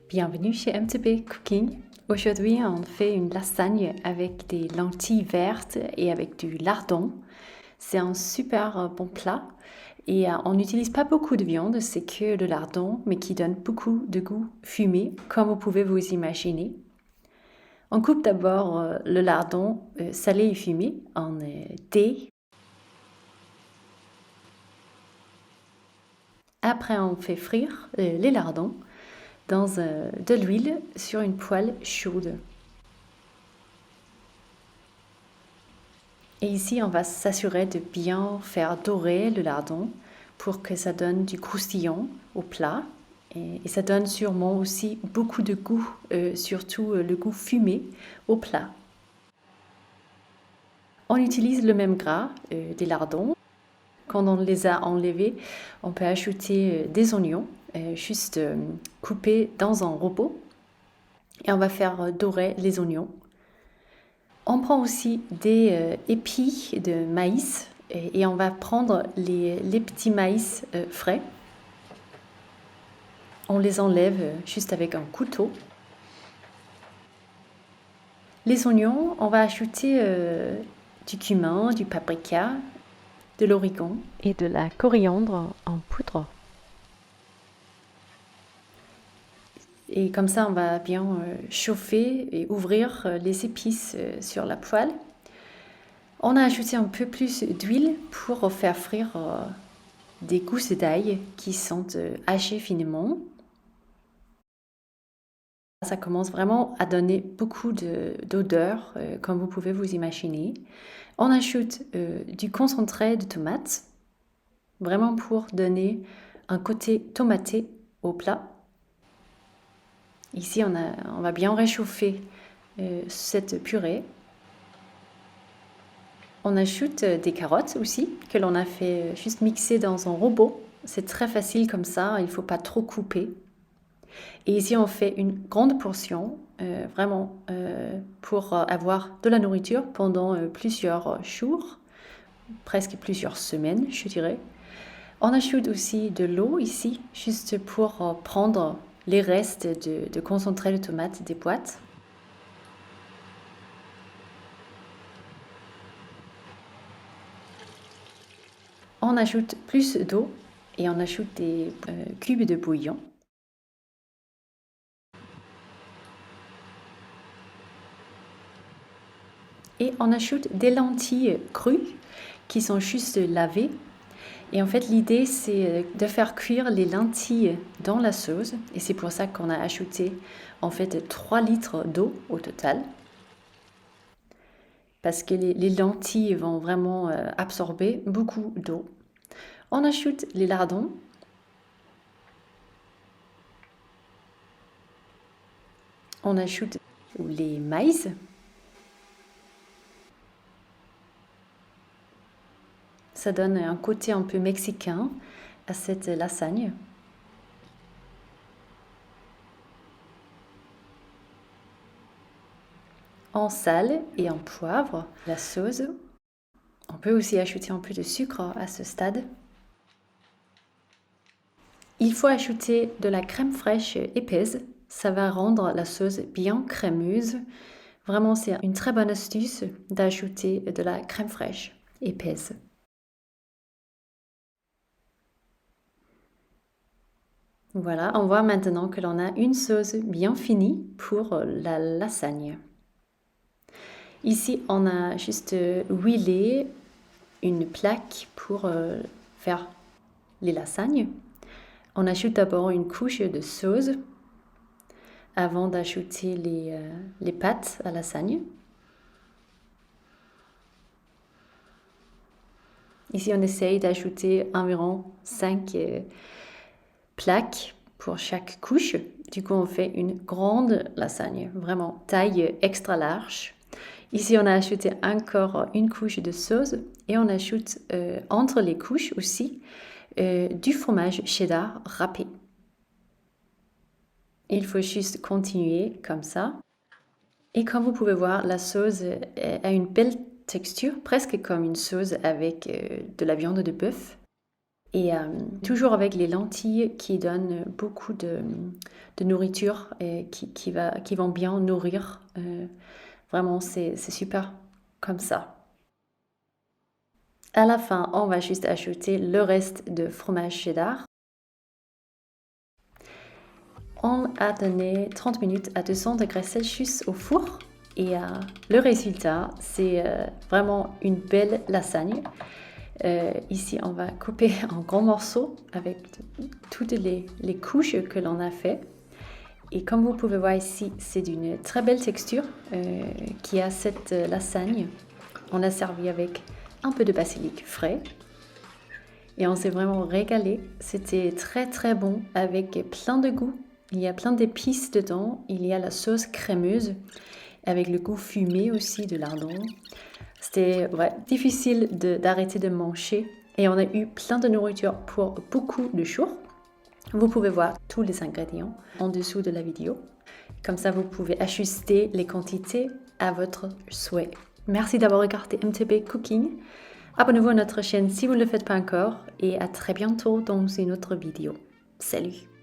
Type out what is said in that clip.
Bienvenue chez MTB Cooking. Aujourd'hui, on fait une lasagne avec des lentilles vertes et avec du lardon. C'est un super bon plat et on n'utilise pas beaucoup de viande, c'est que le lardon, mais qui donne beaucoup de goût fumé, comme vous pouvez vous imaginer. On coupe d'abord le lardon salé et fumé en dés. Après, on fait frire les lardons dans de l'huile sur une poêle chaude. Et ici, on va s'assurer de bien faire dorer le lardon pour que ça donne du croustillant au plat. Et ça donne sûrement aussi beaucoup de goût, surtout le goût fumé au plat. On utilise le même gras des lardons. Quand on les a enlevés, on peut ajouter des oignons, juste coupés dans un robot. Et on va faire dorer les oignons. On prend aussi des épis de maïs et on va prendre les petits maïs frais. On les enlève juste avec un couteau. Les oignons, on va ajouter du cumin, du paprika, de l'origan et de la coriandre en poudre. Et comme ça, on va bien chauffer et ouvrir les épices sur la poêle. On a ajouté un peu plus d'huile pour faire frire des gousses d'ail qui sont hachées finement. Ça commence vraiment à donner beaucoup d'odeur, comme vous pouvez vous imaginer. On ajoute du concentré de tomate, vraiment pour donner un côté tomaté au plat. Ici, on va bien réchauffer cette purée. On ajoute des carottes aussi, que l'on a fait juste mixer dans un robot. C'est très facile comme ça, il ne faut pas trop couper. Et ici, on fait une grande portion, vraiment pour avoir de la nourriture pendant plusieurs jours, presque plusieurs semaines, je dirais. On ajoute aussi de l'eau ici, juste pour prendre les restes de concentré de tomates des boîtes. On ajoute plus d'eau et on ajoute des cubes de bouillon. Et on ajoute des lentilles crues qui sont juste lavées. Et en fait, l'idée, c'est de faire cuire les lentilles dans la sauce. Et c'est pour ça qu'on a ajouté en fait 3 litres d'eau au total. Parce que les lentilles vont vraiment absorber beaucoup d'eau. On ajoute les lardons. On ajoute les maïs. Ça donne un côté un peu mexicain à cette lasagne. En sel et en poivre la sauce. On peut aussi ajouter un peu de sucre à ce stade. Il faut ajouter de la crème fraîche épaisse. Ça va rendre la sauce bien crémeuse. Vraiment, c'est une très bonne astuce d'ajouter de la crème fraîche épaisse. Voilà, on voit maintenant que l'on a une sauce bien finie pour la lasagne. Ici, on a juste huilé une plaque pour faire les lasagnes. On ajoute d'abord une couche de sauce avant d'ajouter les pâtes à lasagne. Ici, on essaye d'ajouter environ 5 plaques pour chaque couche. Du coup, on fait une grande lasagne, vraiment taille extra large. Ici, on a ajouté encore une couche de sauce et on ajoute entre les couches aussi du fromage cheddar râpé. Il faut juste continuer comme ça. Et comme vous pouvez voir, la sauce a une belle texture, presque comme une sauce avec de la viande de bœuf. Et toujours avec les lentilles qui donnent beaucoup de nourriture et qui vont bien nourrir. Vraiment, c'est super comme ça. À la fin, on va juste ajouter le reste de fromage cheddar. On a donné 30 minutes à 200 degrés Celsius au four et le résultat, c'est vraiment une belle lasagne. Ici, on va couper en grands morceaux avec toutes les couches que l'on a fait. Et comme vous pouvez voir ici, c'est d'une très belle texture qui a cette lasagne. On a servi avec un peu de basilic frais. Et on s'est vraiment régalé. C'était très très bon avec plein de goût. Il y a plein d'épices dedans. Il y a la sauce crémeuse avec le goût fumé aussi de lardon. C'était difficile d'arrêter de manger. Et on a eu plein de nourriture pour beaucoup de jours. Vous pouvez voir tous les ingrédients en dessous de la vidéo. Comme ça, vous pouvez ajuster les quantités à votre souhait. Merci d'avoir regardé MTB Cooking. Abonnez-vous à notre chaîne si vous ne le faites pas encore et à très bientôt dans une autre vidéo. Salut!